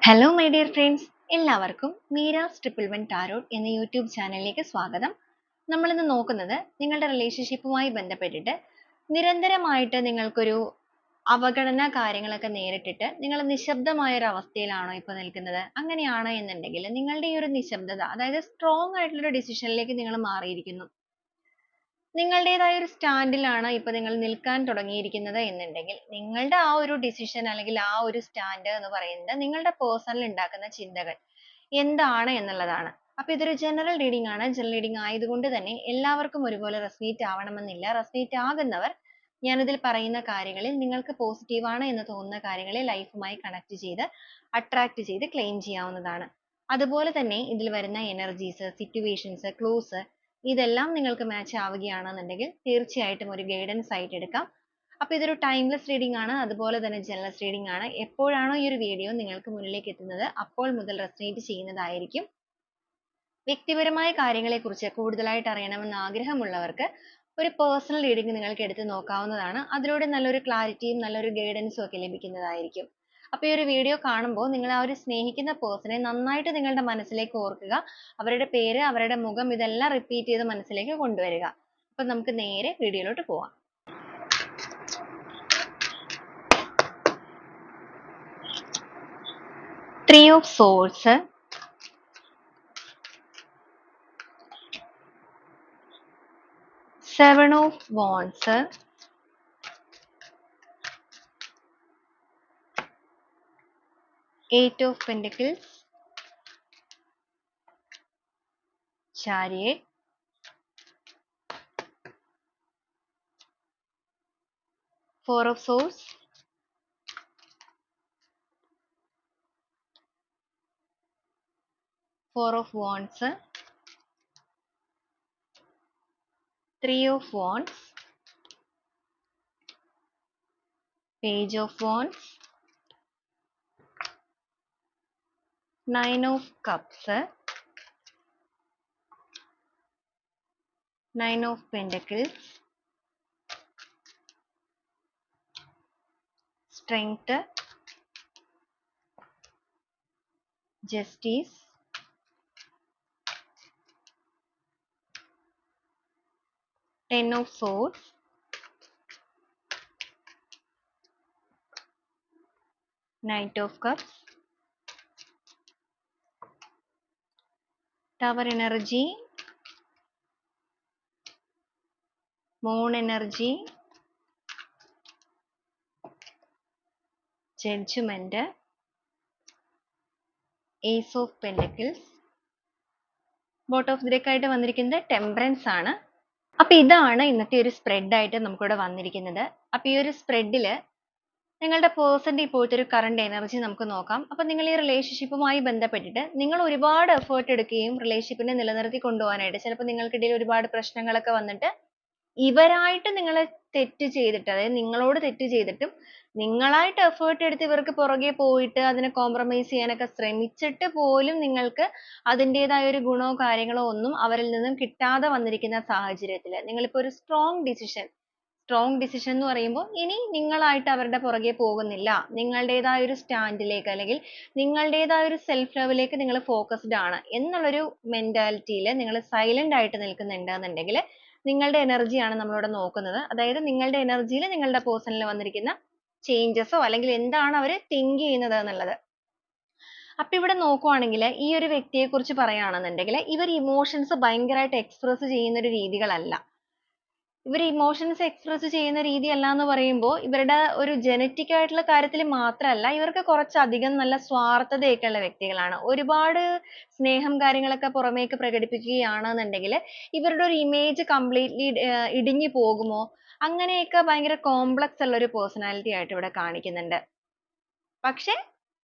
Hello my dear friends, എല്ലാവർക്കും Meera's triple one tarot എന്ന YouTube ചാനലിലേക്ക് സ്വാഗതം. നമ്മളിന്ന് നോക്കുന്നത് നിങ്ങളുടെ റിലേഷൻഷിപ്പുമായി ബന്ധപ്പെട്ടിട്ട് നിരന്തരമായിട്ട് നിങ്ങൾക്കൊരു അവഗണന കാര്യങ്ങളൊക്കെ നേരിട്ടിട്ട് നിങ്ങൾ നിശബ്ദമായ ഒരു അവസ്ഥയിലാണോ ഇപ്പോൾ നിൽക്കുന്നത്? അങ്ങനെയാണ് എന്നുണ്ടെങ്കിൽ നിങ്ങളുടെ ഈ ഒരു നിശബ്ദത, അതായത് സ്ട്രോങ് ആയിട്ടുള്ള ഡിസിഷനിലേക്ക് നിങ്ങൾ മാറിയിരിക്കുന്നു. നിങ്ങളുടേതായ ഒരു സ്റ്റാൻഡിലാണ് ഇപ്പൊ നിങ്ങൾ നിൽക്കാൻ തുടങ്ങിയിരിക്കുന്നത് എന്നുണ്ടെങ്കിൽ നിങ്ങളുടെ ആ ഒരു ഡിസിഷൻ അല്ലെങ്കിൽ ആ ഒരു സ്റ്റാൻഡ് എന്ന് പറയുന്നത് നിങ്ങളുടെ പേഴ്സണൽ ഉണ്ടാക്കുന്ന ചിന്തകൾ എന്താണ് എന്നുള്ളതാണ്. അപ്പൊ ഇതൊരു ജനറൽ റീഡിംഗ് ആണ്. ജനറൽ റീഡിംഗ് ആയതുകൊണ്ട് തന്നെ എല്ലാവർക്കും ഒരുപോലെ റെസനേറ്റ് ആവണമെന്നില്ല. റെസനേറ്റ് ആകുന്നവർ ഞാനിതിൽ പറയുന്ന കാര്യങ്ങളിൽ നിങ്ങൾക്ക് പോസിറ്റീവ് ആണ് എന്ന് തോന്നുന്ന കാര്യങ്ങളെ ലൈഫുമായി കണക്ട് ചെയ്ത് അട്രാക്ട് ചെയ്ത് ക്ലെയിം ചെയ്യാവുന്നതാണ്. അതുപോലെ തന്നെ ഇതിൽ വരുന്ന എനർജീസ്, സിറ്റുവേഷൻസ്, ക്ലൂസ് ഇതെല്ലാം നിങ്ങൾക്ക് മാച്ച് ആവുകയാണെന്നുണ്ടെങ്കിൽ തീർച്ചയായിട്ടും ഒരു ഗൈഡൻസ് ആയിട്ട് എടുക്കാം. അപ്പോൾ ഇതൊരു ടൈംലെസ് റീഡിംഗ് ആണ്, അതുപോലെ തന്നെ ജനറൽ റീഡിംഗ് ആണ്. എപ്പോഴാണോ ഈ ഒരു വീഡിയോ നിങ്ങൾക്ക് മുന്നിലേക്ക് എത്തുന്നത് അപ്പോൾ മുതൽ റെസനേറ്റ് ചെയ്യുന്നതായിരിക്കും. വ്യക്തിപരമായ കാര്യങ്ങളെക്കുറിച്ച് കൂടുതലായിട്ട് അറിയണമെന്ന് ആഗ്രഹമുള്ളവർക്ക് ഒരു പേഴ്സണൽ റീഡിംഗ് നിങ്ങൾക്ക് എടുത്ത് നോക്കാവുന്നതാണ്. അതിലൂടെ നല്ലൊരു ക്ലാരിറ്റിയും നല്ലൊരു ഗൈഡൻസും ഒക്കെ ലഭിക്കുന്നതായിരിക്കും. അപ്പോൾ ഈ ഒരു വീഡിയോ കാണുമ്പോൾ നിങ്ങൾ ആ ഒരു സ്നേഹിക്കുന്ന പേഴ്സണെ നന്നായിട്ട് നിങ്ങളുടെ മനസ്സിലേക്ക് ഓർക്കുക. അവരുടെ പേര്, അവരുടെ മുഖം ഇതെല്ലാം റിപ്പീറ്റ് ചെയ്ത് മനസ്സിലേക്ക് കൊണ്ടുവരിക. അപ്പോൾ നമുക്ക് നേരെ വീഡിയോയിലോട്ട് പോവാം. Three of swords, seven of wands, eight of pentacles, chariot, four of swords, four of wands, three of wands, page of wands, nine of cups, nine of pentacles, strength, justice, ten of swords, knight of cups, tower energy, moon energy, judgment, ace of pentacles, boat of deck ആയിട്ട് വന്നിരിക്കുന്നത് temperance ആണ്. അപ്പൊ ഇതാണ് ഇന്നത്തെ ഒരു spread ആയിട്ട് നമുക്കിവിടെ വന്നിരിക്കുന്നത്. അപ്പൊ ഈ ഒരു സ്പ്രെഡിൽ നിങ്ങളുടെ പേഴ്സന്റെ ഇപ്പോഴത്തെ ഒരു കറണ്ട് എനർജി നമുക്ക് നോക്കാം. അപ്പൊ നിങ്ങൾ ഈ റിലേഷൻഷിപ്പുമായി ബന്ധപ്പെട്ടിട്ട് നിങ്ങൾ ഒരുപാട് എഫേർട്ട് എടുക്കുകയും റിലേഷൻഷിപ്പിനെ നിലനിർത്തി കൊണ്ടുപോകാനായിട്ട് ചിലപ്പോൾ നിങ്ങൾക്കിടയിൽ ഒരുപാട് പ്രശ്നങ്ങളൊക്കെ വന്നിട്ട് ഇവരായിട്ട് നിങ്ങൾ തെറ്റ് ചെയ്തിട്ട്, അതായത് നിങ്ങളോട് തെറ്റ് ചെയ്തിട്ടും നിങ്ങളായിട്ട് എഫേർട്ട് എടുത്ത് ഇവർക്ക് പുറകെ പോയിട്ട് അതിനെ കോംപ്രമൈസ് ചെയ്യാനൊക്കെ ശ്രമിച്ചിട്ട് പോലും നിങ്ങൾക്ക് അതിൻ്റെതായ ഒരു ഗുണമോ കാര്യങ്ങളോ ഒന്നും അവരിൽ നിന്നും കിട്ടാതെ വന്നിരിക്കുന്ന സാഹചര്യത്തിൽ നിങ്ങളിപ്പോൾ ഒരു സ്ട്രോങ് ഡിസിഷൻ എന്ന് പറയുമ്പോൾ ഇനി നിങ്ങളായിട്ട് അവരുടെ പുറകെ പോകുന്നില്ല, നിങ്ങളുടേതായ ഒരു സ്റ്റാൻഡിലേക്ക് അല്ലെങ്കിൽ നിങ്ങളുടേതായ ഒരു സെൽഫ് ലെവലിലേക്ക് നിങ്ങൾ ഫോക്കസ്ഡ് ആണ് എന്നുള്ളൊരു മെന്റാലിറ്റിയിൽ നിങ്ങൾ സൈലന്റ് ആയിട്ട് നിൽക്കുന്നുണ്ട് എന്നുണ്ടെങ്കിൽ നിങ്ങളുടെ എനർജിയാണ് നമ്മളിവിടെ നോക്കുന്നത്. അതായത് നിങ്ങളുടെ എനർജിയിൽ നിങ്ങളുടെ പേഴ്സണിൽ വന്നിരിക്കുന്ന ചേഞ്ചസോ അല്ലെങ്കിൽ എന്താണ് അവർ തിങ്ക് ചെയ്യുന്നത് എന്നുള്ളത്. അപ്പൊ ഇവിടെ നോക്കുവാണെങ്കിൽ ഈ ഒരു വ്യക്തിയെ കുറിച്ച് പറയുകയാണെന്നുണ്ടെങ്കിൽ ഇവർ ഇമോഷൻസ് ഭയങ്കരമായിട്ട് എക്സ്പ്രസ് ചെയ്യുന്ന ഒരു രീതികളല്ല. ഇവർ ഇമോഷൻസ് എക്സ്പ്രസ് ചെയ്യുന്ന രീതിയല്ല എന്ന് പറയുമ്പോൾ ഇവരുടെ ഒരു ജനറ്റിക് ആയിട്ടുള്ള കാര്യത്തിൽ മാത്രമല്ല, ഇവർക്ക് കുറച്ചധികം നല്ല സ്വാർത്ഥതയൊക്കെ ഉള്ള വ്യക്തികളാണ്. ഒരുപാട് സ്നേഹം കാര്യങ്ങളൊക്കെ പുറമേക്ക് പ്രകടിപ്പിക്കുകയാണെന്നുണ്ടെങ്കിൽ ഇവരുടെ ഒരു ഇമേജ് കംപ്ലീറ്റ്ലി ഇടിഞ്ഞു പോകുമോ, അങ്ങനെയൊക്കെ ഭയങ്കര കോംപ്ലക്സ് ഉള്ള ഒരു പേഴ്സണാലിറ്റി ആയിട്ട് ഇവിടെ കാണിക്കുന്നുണ്ട്. പക്ഷെ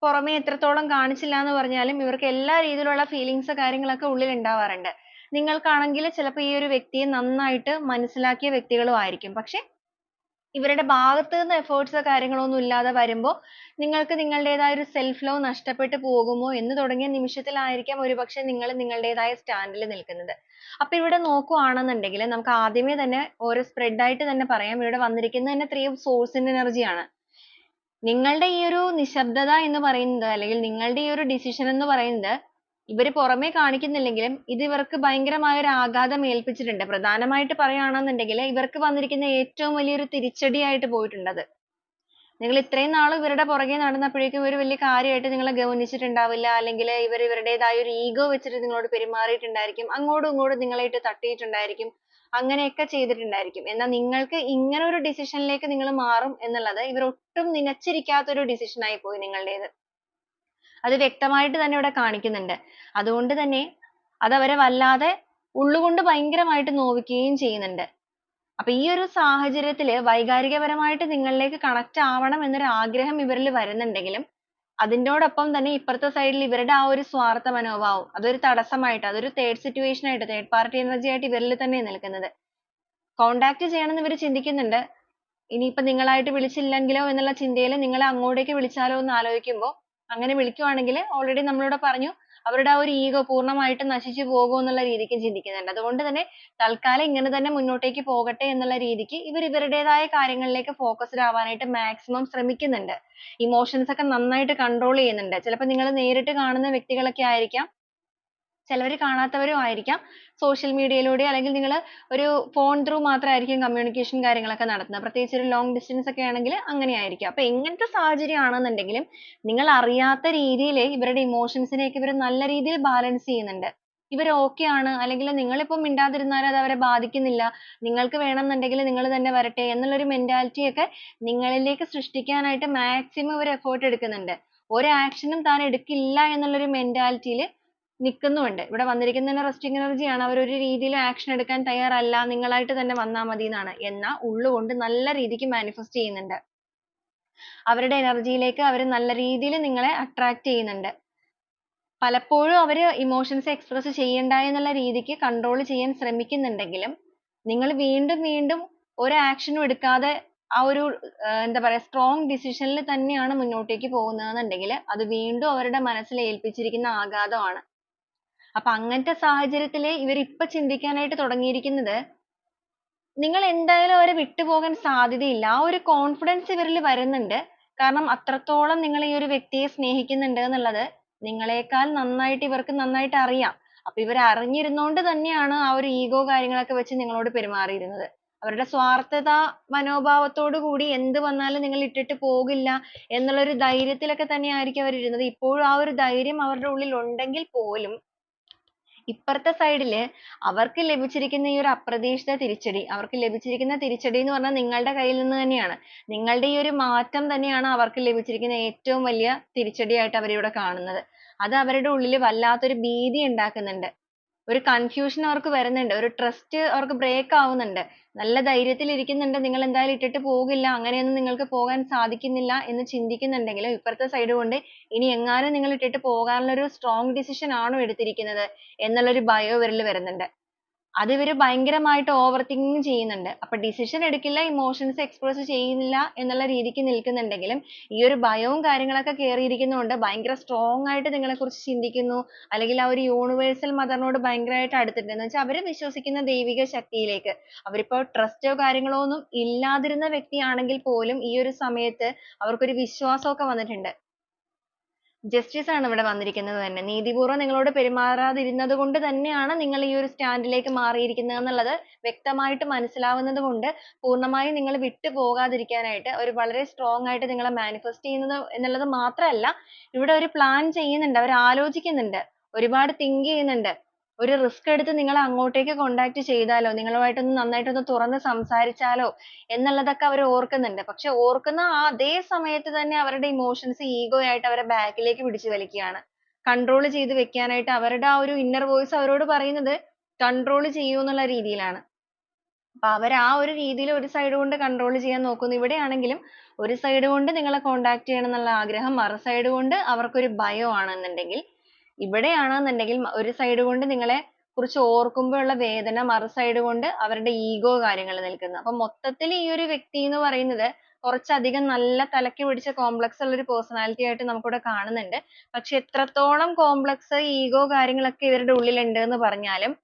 പുറമേ എത്രത്തോളം കാണിച്ചില്ല എന്ന് പറഞ്ഞാലും ഇവർക്ക് എല്ലാ രീതിയിലുള്ള ഫീലിങ്സ് കാര്യങ്ങളൊക്കെ ഉള്ളിൽ ഉണ്ടാവാറുണ്ട്. നിങ്ങൾക്കാണെങ്കിൽ ചിലപ്പോൾ ഈ ഒരു വ്യക്തിയെ നന്നായിട്ട് മനസ്സിലാക്കിയ വ്യക്തികളും ആയിരിക്കും. പക്ഷെ ഇവരുടെ ഭാഗത്ത് നിന്ന് എഫേർട്സ് കാര്യങ്ങളൊന്നും ഇല്ലാതെ വരുമ്പോൾ നിങ്ങൾക്ക് നിങ്ങളുടേതായ ഒരു സെൽഫ് ലവ് നഷ്ടപ്പെട്ടു പോകുമോ എന്ന് തുടങ്ങിയ നിമിഷത്തിലായിരിക്കാം ഒരുപക്ഷെ നിങ്ങൾ നിങ്ങളുടേതായ സ്റ്റാൻഡിൽ നിൽക്കുന്നത്. അപ്പൊ ഇവിടെ നോക്കുവാണെന്നുണ്ടെങ്കിൽ നമുക്ക് ആദ്യമേ തന്നെ ഓരോ സ്പ്രെഡ് ആയിട്ട് തന്നെ പറയാം. ഇവിടെ വന്നിരിക്കുന്നത് തന്നെ ത്രീ ഓഫ് സോഴ്സിന്റെ എനർജിയാണ്. നിങ്ങളുടെ ഈ ഒരു നിശബ്ദത എന്ന് പറയുന്നത് അല്ലെങ്കിൽ നിങ്ങളുടെ ഈ ഒരു ഡിസിഷൻ എന്ന് പറയുന്നത് ഇവര് പുറമേ കാണിക്കുന്നില്ലെങ്കിലും ഇത് ഇവർക്ക് ഭയങ്കരമായ ഒരു ആഘാതം ഏൽപ്പിച്ചിട്ടുണ്ട്. പ്രധാനമായിട്ട് പറയുകയാണെന്നുണ്ടെങ്കിൽ ഇവർക്ക് വന്നിരിക്കുന്ന ഏറ്റവും വലിയൊരു തിരിച്ചടിയായിട്ട് പോയിട്ടുണ്ട് അത്. നിങ്ങൾ ഇത്രയും നാൾ ഇവരുടെ പുറകെ നടന്നപ്പോഴേക്കും ഇവർ വലിയ കാര്യമായിട്ട് നിങ്ങളെ ഗൗനിച്ചിട്ടുണ്ടാവില്ല, അല്ലെങ്കിൽ ഇവർ ഇവരുടേതായ ഒരു ഈഗോ വെച്ചിട്ട് നിങ്ങളോട് പെരുമാറിയിട്ടുണ്ടായിരിക്കും, അങ്ങോട്ടും ഇങ്ങോട്ടും നിങ്ങളായിട്ട് തട്ടിയിട്ടുണ്ടായിരിക്കും, അങ്ങനെയൊക്കെ ചെയ്തിട്ടുണ്ടായിരിക്കും. എന്നാൽ നിങ്ങൾക്ക് ഇങ്ങനെ ഒരു ഡിസിഷനിലേക്ക് നിങ്ങൾ മാറും എന്നുള്ളത് ഇവർ ഒട്ടും നിനച്ചിരിക്കാത്ത ഒരു ഡിസിഷൻ ആയി പോയി നിങ്ങളുടേത്. അത് വ്യക്തമായിട്ട് തന്നെ ഇവിടെ കാണിക്കുന്നുണ്ട്. അതുകൊണ്ട് തന്നെ അത് അവരെ വല്ലാതെ ഉള്ളുകൊണ്ട് ഭയങ്കരമായിട്ട് നോവിക്കുകയും ചെയ്യുന്നുണ്ട്. അപ്പൊ ഈ ഒരു സാഹചര്യത്തില് വൈകാരികപരമായിട്ട് നിങ്ങളിലേക്ക് കണക്ട് ആവണം എന്നൊരു ആഗ്രഹം ഇവരിൽ വരുന്നുണ്ടെങ്കിലും അതിനോടൊപ്പം തന്നെ ഇപ്പുറത്തെ സൈഡിൽ ഇവരുടെ ആ ഒരു സ്വാർത്ഥ മനോഭാവം അതൊരു തടസ്സമായിട്ട്, അതൊരു തേർഡ് സിറ്റുവേഷൻ ആയിട്ട്, തേർഡ് പാർട്ടി എനർജി ആയിട്ട് ഇവരിൽ തന്നെ നിൽക്കുന്നത്. കോണ്ടാക്ട് ചെയ്യണമെന്ന് ഇവർ ചിന്തിക്കുന്നുണ്ട്. ഇനിയിപ്പോ നിങ്ങളായിട്ട് വിളിച്ചില്ലെങ്കിലോ എന്നുള്ള ചിന്തയിൽ നിങ്ങളെ അങ്ങോട്ടേക്ക് വിളിച്ചാലോ എന്ന് ആലോചിക്കുമ്പോൾ, അങ്ങനെ വിളിക്കുവാണെങ്കിൽ ഓൾറെഡി നമ്മളിവിടെ പറഞ്ഞു അവരുടെ ആ ഒരു ഈഗോ പൂർണ്ണമായിട്ടും നശിച്ചു പോകും എന്നുള്ള രീതിക്ക് ചിന്തിക്കുന്നുണ്ട്. അതുകൊണ്ട് തന്നെ തൽക്കാലം ഇങ്ങനെ തന്നെ മുന്നോട്ടേക്ക് പോകട്ടെ എന്നുള്ള രീതിക്ക് ഇവർ ഇവരുടേതായ കാര്യങ്ങളിലേക്ക് ഫോക്കസ്ഡ് ആവാനായിട്ട് മാക്സിമം ശ്രമിക്കുന്നുണ്ട്. ഇമോഷൻസ് ഒക്കെ നന്നായിട്ട് കൺട്രോൾ ചെയ്യുന്നുണ്ട്. ചിലപ്പോൾ നിങ്ങൾ നേരിട്ട് കാണുന്ന വ്യക്തികളൊക്കെ ആയിരിക്കാം, ചിലവർ കാണാത്തവരും ആയിരിക്കാം. സോഷ്യൽ മീഡിയയിലൂടെ അല്ലെങ്കിൽ നിങ്ങൾ ഒരു ഫോൺ ത്രൂ മാത്രമായിരിക്കും കമ്മ്യൂണിക്കേഷൻ കാര്യങ്ങളൊക്കെ നടത്തുന്നത്. പ്രത്യേകിച്ച് ഒരു ലോങ് ഡിസ്റ്റൻസ് ഒക്കെ ആണെങ്കിൽ അങ്ങനെ ആയിരിക്കും. അപ്പൊ എങ്ങനത്തെ സാഹചര്യം ആണെന്നുണ്ടെങ്കിലും നിങ്ങൾ അറിയാത്ത രീതിയിൽ ഇവരുടെ ഇമോഷൻസിനെയൊക്കെ ഇവർ നല്ല രീതിയിൽ ബാലൻസ് ചെയ്യുന്നുണ്ട്. ഇവർ ഓക്കെ ആണ്, അല്ലെങ്കിൽ നിങ്ങളിപ്പോൾ മിണ്ടാതിരുന്നാൽ അത് അവരെ ബാധിക്കുന്നില്ല, നിങ്ങൾക്ക് വേണമെന്നുണ്ടെങ്കിൽ നിങ്ങൾ തന്നെ വരട്ടെ എന്നുള്ളൊരു മെന്റാലിറ്റി ഒക്കെ നിങ്ങളിലേക്ക് സൃഷ്ടിക്കാനായിട്ട് മാക്സിമം ഇവർ എഫേർട്ട് എടുക്കുന്നുണ്ട്. ഒരു ആക്ഷനും താൻ എടുക്കില്ല എന്നുള്ളൊരു മെന്റാലിറ്റിയിൽ നിൽക്കുന്നുമുണ്ട്. ഇവിടെ വന്നിരിക്കുന്നത് റെസ്റ്റിംഗ് എനർജി ആണ്. അവർ ഒരു രീതിയിലും ആക്ഷൻ എടുക്കാൻ തയ്യാറല്ല, നിങ്ങളായിട്ട് തന്നെ വന്നാൽ മതി എന്നാണ്. എന്നാൽ ഉള്ളുകൊണ്ട് നല്ല രീതിക്ക് മാനിഫെസ്റ്റ് ചെയ്യുന്നുണ്ട്. അവരുടെ എനർജിയിലേക്ക് അവർ നല്ല രീതിയിൽ നിങ്ങളെ അട്രാക്ട് ചെയ്യുന്നുണ്ട്. പലപ്പോഴും അവർ ഇമോഷൻസ് എക്സ്പ്രസ് ചെയ്യണ്ട എന്നുള്ള രീതിക്ക് കൺട്രോൾ ചെയ്യാൻ ശ്രമിക്കുന്നുണ്ടെങ്കിലും നിങ്ങൾ വീണ്ടും വീണ്ടും ഒരു ആക്ഷനും എടുക്കാതെ ആ ഒരു എന്താ പറയാ സ്ട്രോങ് ഡിസിഷനിൽ തന്നെയാണ് മുന്നോട്ടേക്ക് പോകുന്നതെന്നുണ്ടെങ്കിൽ അത് വീണ്ടും അവരുടെ മനസ്സിൽ ഏൽപ്പിച്ചിരിക്കുന്ന ആഘാതമാണ്. അപ്പൊ അങ്ങനത്തെ സാഹചര്യത്തില് ഇവർ ഇപ്പൊ ചിന്തിക്കാനായിട്ട് തുടങ്ങിയിരിക്കുന്നത് നിങ്ങൾ എന്തായാലും അവരെ വിട്ടുപോകാൻ സാധ്യതയില്ല. ആ ഒരു കോൺഫിഡൻസ് ഇവരിൽ വരുന്നുണ്ട്. കാരണം അത്രത്തോളം നിങ്ങൾ ഈ ഒരു വ്യക്തിയെ സ്നേഹിക്കുന്നുണ്ട് എന്നുള്ളത് നിങ്ങളെക്കാൾ നന്നായിട്ട് ഇവർക്ക് നന്നായിട്ട് അറിയാം. അപ്പൊ ഇവർ അറിഞ്ഞിരുന്നോണ്ട് തന്നെയാണ് ആ ഒരു ഈഗോ കാര്യങ്ങളൊക്കെ വെച്ച് നിങ്ങളോട് പെരുമാറിയിരുന്നത്. അവരുടെ സ്വാർത്ഥത മനോഭാവത്തോടു കൂടി എന്ത് വന്നാലും നിങ്ങൾ ഇട്ടിട്ട് പോകില്ല എന്നുള്ള ഒരു ധൈര്യത്തിലൊക്കെ തന്നെയായിരിക്കും അവർ ഇരുന്നത്. ഇപ്പോഴും ആ ഒരു ധൈര്യം അവരുടെ ഉള്ളിൽ ഉണ്ടെങ്കിൽ പോലും ഇപ്പുറത്തെ സൈഡില് അവർക്ക് ലഭിച്ചിരിക്കുന്ന ഈ ഒരു അപ്രതീക്ഷിത തിരിച്ചടി, അവർക്ക് ലഭിച്ചിരിക്കുന്ന തിരിച്ചടി എന്ന് പറഞ്ഞാൽ നിങ്ങളുടെ കയ്യിൽ നിന്ന് തന്നെയാണ്. നിങ്ങളുടെ ഈ ഒരു മാറ്റം തന്നെയാണ് അവർക്ക് ലഭിച്ചിരിക്കുന്ന ഏറ്റവും വലിയ തിരിച്ചടിയായിട്ട് അവരിവിടെ കാണുന്നത്. അത് അവരുടെ ഉള്ളിൽ വല്ലാത്തൊരു ഭീതി ഉണ്ടാക്കുന്നുണ്ട്. ഒരു കൺഫ്യൂഷൻ അവർക്ക് വരുന്നുണ്ട്, ഒരു ട്രസ്റ്റ് അവർക്ക് ബ്രേക്ക് ആവുന്നുണ്ട്. നല്ല ധൈര്യത്തിൽ ഇരിക്കുന്നുണ്ട്, നിങ്ങൾ എന്തായാലും ഇട്ടിട്ട് പോകില്ല, അങ്ങനെയൊന്നും നിങ്ങൾക്ക് പോകാൻ സാധിക്കുന്നില്ല എന്ന് ചിന്തിക്കുന്നുണ്ടെങ്കിലും ഇപ്പുറത്തെ സൈഡ് കൊണ്ട് ഇനി എങ്ങാനും നിങ്ങൾ ഇട്ടിട്ട് പോകാനുള്ള ഒരു സ്ട്രോങ് ഡിസിഷൻ ആണോ എടുത്തിരിക്കുന്നത് എന്നുള്ളൊരു ഭയം ഇവരിൽ വരുന്നുണ്ട്. അത് ഇവര് ഭയങ്കരമായിട്ട് ഓവർ തിങ്കിങ് ചെയ്യുന്നുണ്ട്. അപ്പൊ ഡിസിഷൻ എടുക്കില്ല, ഇമോഷൻസ് എക്സ്പ്രസ് ചെയ്യുന്നില്ല എന്നുള്ള രീതിക്ക് നിൽക്കുന്നുണ്ടെങ്കിലും ഈ ഒരു ഭയവും കാര്യങ്ങളൊക്കെ കയറിയിരിക്കുന്നതുകൊണ്ട് ഭയങ്കര സ്ട്രോങ് ആയിട്ട് നിങ്ങളെ കുറിച്ച് ചിന്തിക്കുന്നു, അല്ലെങ്കിൽ ആ ഒരു യൂണിവേഴ്സൽ മദറിനോട് ഭയങ്കരമായിട്ട് അടുത്തിട്ടുണ്ട്. എന്ന് വെച്ചാൽ അവര് വിശ്വസിക്കുന്ന ദൈവിക ശക്തിയിലേക്ക്. അവരിപ്പോ ട്രസ്റ്റോ കാര്യങ്ങളോ ഒന്നും ഇല്ലാതിരുന്ന വ്യക്തിയാണെങ്കിൽ പോലും ഈ ഒരു സമയത്ത് അവർക്കൊരു വിശ്വാസമൊക്കെ വന്നിട്ടുണ്ട്. ജസ്റ്റിസ് ആണ് ഇവിടെ വന്നിരിക്കുന്നത് തന്നെ. നീതിപൂർവ്വം നിങ്ങളോട് പെരുമാറാതിരുന്നത് കൊണ്ട് തന്നെയാണ് നിങ്ങൾ ഈ ഒരു സ്റ്റാൻഡിലേക്ക് മാറിയിരിക്കുന്നത് എന്നുള്ളത് വ്യക്തമായിട്ട് മനസ്സിലാവുന്നത് കൊണ്ട് പൂർണ്ണമായും നിങ്ങൾ വിട്ടു പോകാതിരിക്കാനായിട്ട് അവർ വളരെ സ്ട്രോങ് ആയിട്ട് നിങ്ങളെ മാനിഫെസ്റ്റ് ചെയ്യുന്നത് എന്നുള്ളത് മാത്രമല്ല, ഇവിടെ ഒരു പ്ലാൻ ചെയ്യുന്നുണ്ട്, അവർ ആലോചിക്കുന്നുണ്ട്, ഒരുപാട് തിങ്ക് ചെയ്യുന്നുണ്ട്. ഒരു റിസ്ക് എടുത്ത് നിങ്ങളെ അങ്ങോട്ടേക്ക് കോണ്ടാക്ട് ചെയ്താലോ, നിങ്ങളുമായിട്ടൊന്ന് നന്നായിട്ടൊന്ന് തുറന്ന് സംസാരിച്ചാലോ എന്നുള്ളതൊക്കെ അവർ ഓർക്കുന്നുണ്ട്. പക്ഷെ ഓർക്കുന്ന ആ അതേ സമയത്ത് തന്നെ അവരുടെ ഇമോഷൻസ് ഈഗോ ആയിട്ട് അവരെ ബാക്കിലേക്ക് പിടിച്ചു വലിക്കുകയാണ്. കൺട്രോൾ ചെയ്ത് വെക്കാനായിട്ട് അവരുടെ ആ ഒരു ഇന്നർ വോയിസ് അവരോട് പറയുന്നത് കൺട്രോൾ ചെയ്യൂ എന്നുള്ള രീതിയിലാണ്. അപ്പൊ അവർ ആ ഒരു രീതിയിൽ ഒരു സൈഡ് കൊണ്ട് കൺട്രോൾ ചെയ്യാൻ നോക്കുന്നു. ഇവിടെയാണെങ്കിലും ഒരു സൈഡ് കൊണ്ട് നിങ്ങളെ കോണ്ടാക്ട് ചെയ്യണം എന്നുള്ള ആഗ്രഹം, മറു സൈഡ് കൊണ്ട് അവർക്കൊരു ഭയമാണെന്നുണ്ടെങ്കിൽ, ഇവിടെയാണെന്നുണ്ടെങ്കിൽ ഒരു സൈഡ് കൊണ്ട് നിങ്ങളെ കുറിച്ച് ഓർക്കുമ്പോഴുള്ള വേദന, മറു സൈഡ് കൊണ്ട് അവരുടെ ഈഗോ കാര്യങ്ങൾ നിൽക്കുന്നത്. അപ്പൊ മൊത്തത്തിൽ ഈ ഒരു വ്യക്തി എന്ന് പറയുന്നത് കുറച്ചധികം നല്ല തലയ്ക്ക് പിടിച്ച കോംപ്ലക്സ് ഉള്ള ഒരു പേഴ്സണാലിറ്റി ആയിട്ട് നമുക്കിവിടെ കാണുന്നുണ്ട്. പക്ഷെ എത്രത്തോളം കോംപ്ലക്സ്, ഈഗോ കാര്യങ്ങളൊക്കെ ഇവരുടെ ഉള്ളിൽ ഉണ്ട് എന്ന് പറഞ്ഞാലും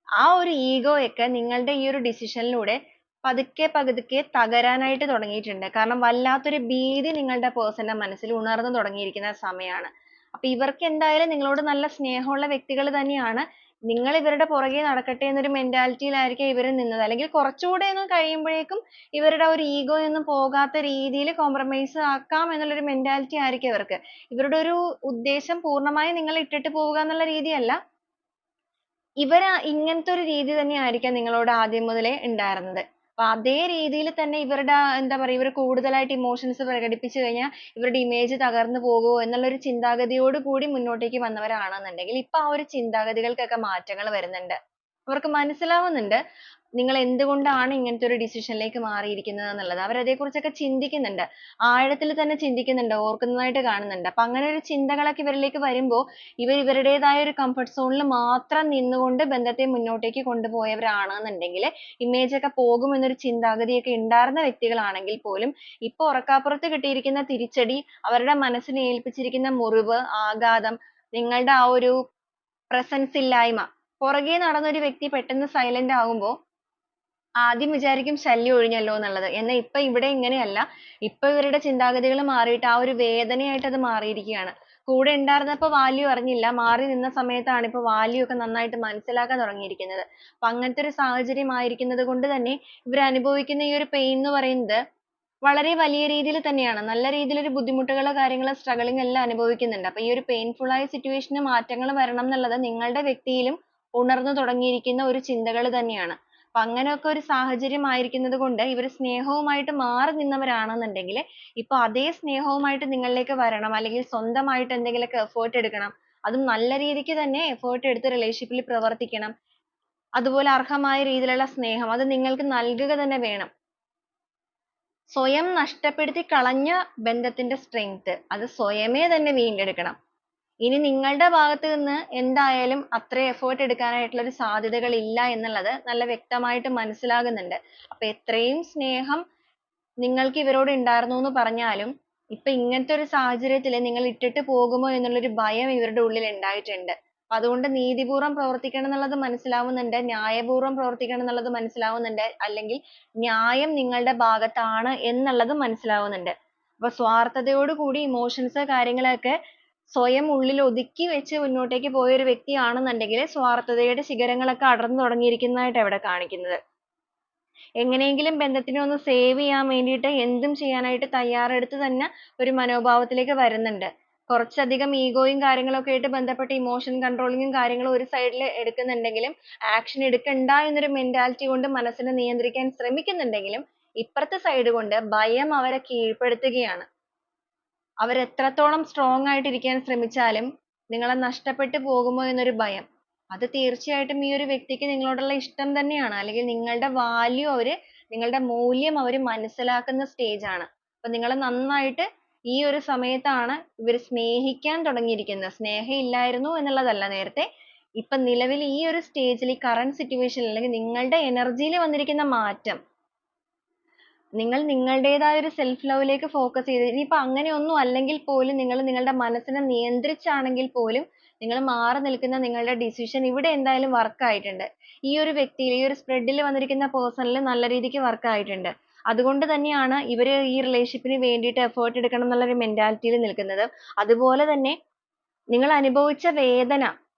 ആ ഒരു ഈഗോയൊക്കെ നിങ്ങളുടെ ഈ ഒരു ഡിസിഷനിലൂടെ പതുക്കെ പതുക്കെ തകരാനായിട്ട് തുടങ്ങിയിട്ടുണ്ട്. കാരണം വല്ലാത്തൊരു ഭീതി നിങ്ങളുടെ പേഴ്സന്റെ മനസ്സിൽ ഉണർന്നു തുടങ്ങിയിരിക്കുന്ന സമയമാണ്. അപ്പൊ ഇവർക്ക് എന്തായാലും നിങ്ങളോട് നല്ല സ്നേഹമുള്ള വ്യക്തികൾ തന്നെയാണ്. നിങ്ങൾ ഇവരുടെ പുറകെ നടക്കട്ടെ എന്നൊരു മെന്റാലിറ്റിയിലായിരിക്കും ഇവർ നിന്നത്. അല്ലെങ്കിൽ കുറച്ചുകൂടെ ഒന്ന് കഴിയുമ്പോഴേക്കും ഇവരുടെ ഒരു ഈഗോ ഒന്നും പോകാത്ത രീതിയിൽ കോംപ്രമൈസ് ആക്കാം എന്നുള്ളൊരു മെന്റാലിറ്റി ആയിരിക്കും ഇവർക്ക്. ഇവരുടെ ഒരു ഉദ്ദേശം പൂർണ്ണമായും നിങ്ങളെ ഇട്ടിട്ട് പോവുക എന്നുള്ള രീതിയല്ല. ഇവര് ഇങ്ങനത്തെ ഒരു രീതി തന്നെയായിരിക്കാം നിങ്ങളോട് ആദ്യം മുതലേ ഉണ്ടായിരുന്നത്. അപ്പൊ അതേ രീതിയിൽ തന്നെ ഇവരുടെ എന്താ പറയാ ഇവർ കൂടുതലായിട്ട് ഇമോഷൻസ് പ്രകടിപ്പിച്ചു കഴിഞ്ഞാൽ ഇവരുടെ ഇമേജ് തകർന്നു പോകുമോ എന്നുള്ള ഒരു ചിന്താഗതിയോട് കൂടി മുന്നോട്ടേക്ക് വന്നവരാണെന്നുണ്ടെങ്കിൽ ഇപ്പൊ ആ ഒരു ചിന്താഗതികൾക്കൊക്കെ മാറ്റങ്ങൾ വരുന്നുണ്ട്. അവർക്ക് മനസ്സിലാവുന്നുണ്ട് നിങ്ങൾ എന്തുകൊണ്ടാണ് ഇങ്ങനത്തെ ഒരു ഡിസിഷനിലേക്ക് മാറിയിരിക്കുന്നത് എന്നുള്ളത്. അവർ അതേക്കുറിച്ചൊക്കെ ചിന്തിക്കുന്നുണ്ട്. ആഴത്തിൽ തന്നെ ചിന്തിക്കുന്നുണ്ട്, ഓർക്കുന്നതായിട്ട് കാണുന്നുണ്ട്. അപ്പൊ അങ്ങനെ ഒരു ചിന്തകളൊക്കെ ഇവരിലേക്ക് വരുമ്പോൾ ഇവർ ഇവരുടേതായ ഒരു കംഫർട്ട് സോണിൽ മാത്രം നിന്നുകൊണ്ട് ബന്ധത്തെ മുന്നോട്ടേക്ക് കൊണ്ടുപോയവരാണെന്നുണ്ടെങ്കിൽ ഇമേജ് ഒക്കെ പോകും എന്നൊരു ചിന്താഗതിയൊക്കെ ഉണ്ടായിരുന്ന വ്യക്തികളാണെങ്കിൽ പോലും ഇപ്പൊ ഉറക്കാപ്പുറത്ത് കിട്ടിയിരിക്കുന്ന തിരിച്ചടി, അവരുടെ മനസ്സിനെ ഏൽപ്പിച്ചിരിക്കുന്ന മുറിവ്, ആഘാതം, നിങ്ങളുടെ ആ ഒരു presence ഇല്ലായ്മ, പുറകെ നടന്ന ഒരു വ്യക്തി പെട്ടെന്ന് സൈലന്റ് ആകുമ്പോൾ ആദ്യം വിചാരിക്കും ശല്യം ഒഴിഞ്ഞല്ലോ എന്നുള്ളത്. എന്നാൽ ഇപ്പൊ ഇവിടെ ഇങ്ങനെയല്ല. ഇപ്പൊ ഇവരുടെ ചിന്താഗതികൾ മാറിയിട്ട് ആ ഒരു വേദനയായിട്ട് അത് മാറിയിരിക്കുകയാണ്. കൂടെ ഉണ്ടായിരുന്നപ്പോ value അറിഞ്ഞില്ല. മാറി നിന്ന സമയത്താണ് ഇപ്പൊ value ഒക്കെ നന്നായിട്ട് മനസ്സിലാക്കാൻ തുടങ്ങിയിരിക്കുന്നത്. അപ്പൊ അങ്ങനത്തെ ഒരു സാഹചര്യം ആയിരിക്കുന്നത് കൊണ്ട് തന്നെ ഇവർ അനുഭവിക്കുന്ന ഈ ഒരു pain എന്ന് പറയുന്നത് വളരെ വലിയ രീതിയിൽ തന്നെയാണ്. നല്ല രീതിയിൽ ഒരു ബുദ്ധിമുട്ടുകളോ കാര്യങ്ങളോ struggling എല്ലാം അനുഭവിക്കുന്നുണ്ട്. അപ്പൊ ഈ ഒരു painful ആയ situation ന് മാറ്റങ്ങൾ വരണം എന്നുള്ളത് നിങ്ങളുടെ വ്യക്തിയിലും ഉണർന്നു തുടങ്ങിയിരിക്കുന്ന ഒരു ചിന്തകൾ തന്നെയാണ്. അപ്പൊ അങ്ങനെയൊക്കെ ഒരു സാഹചര്യം ആയിരിക്കുന്നത് കൊണ്ട് ഇവർ സ്നേഹവുമായിട്ട് മാറി നിന്നവരാണെന്നുണ്ടെങ്കിൽ ഇപ്പൊ അതേ സ്നേഹവുമായിട്ട് നിങ്ങളിലേക്ക് വരണം, അല്ലെങ്കിൽ സ്വന്തമായിട്ട് എന്തെങ്കിലുമൊക്കെ effort എടുക്കണം. അതും നല്ല രീതിക്ക് തന്നെ effort എടുത്ത് relationship ൽ പ്രവർത്തിക്കണം. അതുപോലെ അർഹമായ രീതിയിലുള്ള സ്നേഹം അത് നിങ്ങൾക്ക് നൽകുക തന്നെ വേണം. സ്വയം നഷ്ടപ്പെടുത്തി കളഞ്ഞ ബന്ധത്തിന്റെ strength അത് സ്വയമേ തന്നെ വീണ്ടെടുക്കണം. ഇനി നിങ്ങളുടെ ഭാഗത്ത് നിന്ന് എന്തായാലും അത്രയും effort എടുക്കാനായിട്ടുള്ള ഒരു സാധ്യതകൾ ഇല്ല എന്നുള്ളത് നല്ല വ്യക്തമായിട്ട് മനസ്സിലാകുന്നുണ്ട്. അപ്പൊ എത്രയും സ്നേഹം നിങ്ങൾക്ക് ഇവരോട് ഉണ്ടായിരുന്നു എന്ന് പറഞ്ഞാലും ഇപ്പൊ ഇങ്ങനത്തെ ഒരു സാഹചര്യത്തിൽ നിങ്ങൾ ഇട്ടിട്ട് പോകുമോ എന്നുള്ളൊരു ഭയം ഇവരുടെ ഉള്ളിൽ ഉണ്ടായിട്ടുണ്ട്. അപ്പൊ അതുകൊണ്ട് നീതിപൂർവം പ്രവർത്തിക്കണം എന്നുള്ളത് മനസ്സിലാവുന്നുണ്ട്, ന്യായപൂർവം പ്രവർത്തിക്കണം എന്നുള്ളത് മനസ്സിലാവുന്നുണ്ട്, അല്ലെങ്കിൽ ന്യായം നിങ്ങളുടെ ഭാഗത്താണ് എന്നുള്ളതും മനസ്സിലാവുന്നുണ്ട്. അപ്പൊ സ്വാർത്ഥതയോട് കൂടി emotions കാര്യങ്ങളൊക്കെ സ്വയം ഉള്ളിൽ ഒതുക്കി വെച്ച് മുന്നോട്ടേക്ക് പോയ ഒരു വ്യക്തിയാണെന്നുണ്ടെങ്കിൽ സ്വാർത്ഥതയുടെ ശിഖരങ്ങളൊക്കെ അടർന്നു തുടങ്ങിയിരിക്കുന്നതായിട്ട് അവിടെ കാണിക്കുന്നത്. എങ്ങനെയെങ്കിലും ബന്ധത്തിനെ ഒന്ന് save ചെയ്യാൻ വേണ്ടിയിട്ട് എന്തും ചെയ്യാനായിട്ട് തയ്യാറെടുത്ത് തന്നെ ഒരു മനോഭാവത്തിലേക്ക് വരുന്നുണ്ട്. കുറച്ചധികം ഈഗോയും കാര്യങ്ങളൊക്കെ ആയിട്ട് ബന്ധപ്പെട്ട ഇമോഷൻ കൺട്രോളിങ്ങും കാര്യങ്ങളും ഒരു സൈഡിൽ എടുക്കുന്നുണ്ടെങ്കിലും ആക്ഷൻ എടുക്കണ്ട എന്നൊരു മെന്റാലിറ്റി കൊണ്ട് മനസ്സിനെ നിയന്ത്രിക്കാൻ ശ്രമിക്കുന്നുണ്ടെങ്കിലും ഇപ്പുറത്തെ സൈഡ് കൊണ്ട് ഭയം അവരെ കീഴ്പ്പെടുത്തുകയാണ്. അവർ എത്രത്തോളം സ്ട്രോങ് ആയിട്ട് ഇരിക്കാൻ ശ്രമിച്ചാലും നിങ്ങളെ നഷ്ടപ്പെട്ടു പോകുമോ എന്നൊരു ഭയം, അത് തീർച്ചയായിട്ടും ഈ ഒരു വ്യക്തിക്ക് നിങ്ങളോടുള്ള ഇഷ്ടം തന്നെയാണ്, അല്ലെങ്കിൽ നിങ്ങളുടെ വാല്യൂ അവര്, നിങ്ങളുടെ മൂല്യം അവര് മനസ്സിലാക്കുന്ന സ്റ്റേജ് ആണ്. അപ്പൊ നിങ്ങളെ നന്നായിട്ട് ഈ ഒരു സമയത്താണ് ഇവർ സ്നേഹിക്കാൻ തുടങ്ങിയിരിക്കുന്നത്. സ്നേഹം ഇല്ലായിരുന്നു എന്നുള്ളതല്ല നേരത്തെ, ഇപ്പൊ നിലവിൽ ഈ ഒരു സ്റ്റേജിൽ ഈ കറന്റ് സിറ്റുവേഷനിൽ അല്ലെങ്കിൽ നിങ്ങളുടെ എനർജിയിൽ വന്നിരിക്കുന്ന മാറ്റം, നിങ്ങൾ നിങ്ങളുടേതായ ഒരു സെൽഫ് ലവിലേക്ക് ഫോക്കസ് ചെയ്ത് ഇനിയിപ്പോ അങ്ങനെയൊന്നും അല്ലെങ്കിൽ പോലും നിങ്ങൾ നിങ്ങളുടെ മനസ്സിനെ നിയന്ത്രിച്ചാണെങ്കിൽ പോലും നിങ്ങൾ മാറി നിൽക്കുന്ന നിങ്ങളുടെ ഡിസിഷൻ ഇവിടെ എന്തായാലും വർക്ക് ആയിട്ടുണ്ട്. ഈ ഒരു വ്യക്തിയിൽ, ഈ ഒരു സ്പ്രെഡിൽ വന്നിരിക്കുന്ന പേഴ്സണിൽ നല്ല രീതിക്ക് വർക്ക് ആയിട്ടുണ്ട്. അതുകൊണ്ട് തന്നെയാണ് ഇവര് ഈ റിലേഷൻഷിപ്പിന് വേണ്ടിയിട്ട് എഫേർട്ട് എടുക്കണം എന്നുള്ള ഒരു മെന്റാലിറ്റിയിൽ നിൽക്കുന്നത്. അതുപോലെ തന്നെ നിങ്ങൾ അനുഭവിച്ച വേദന,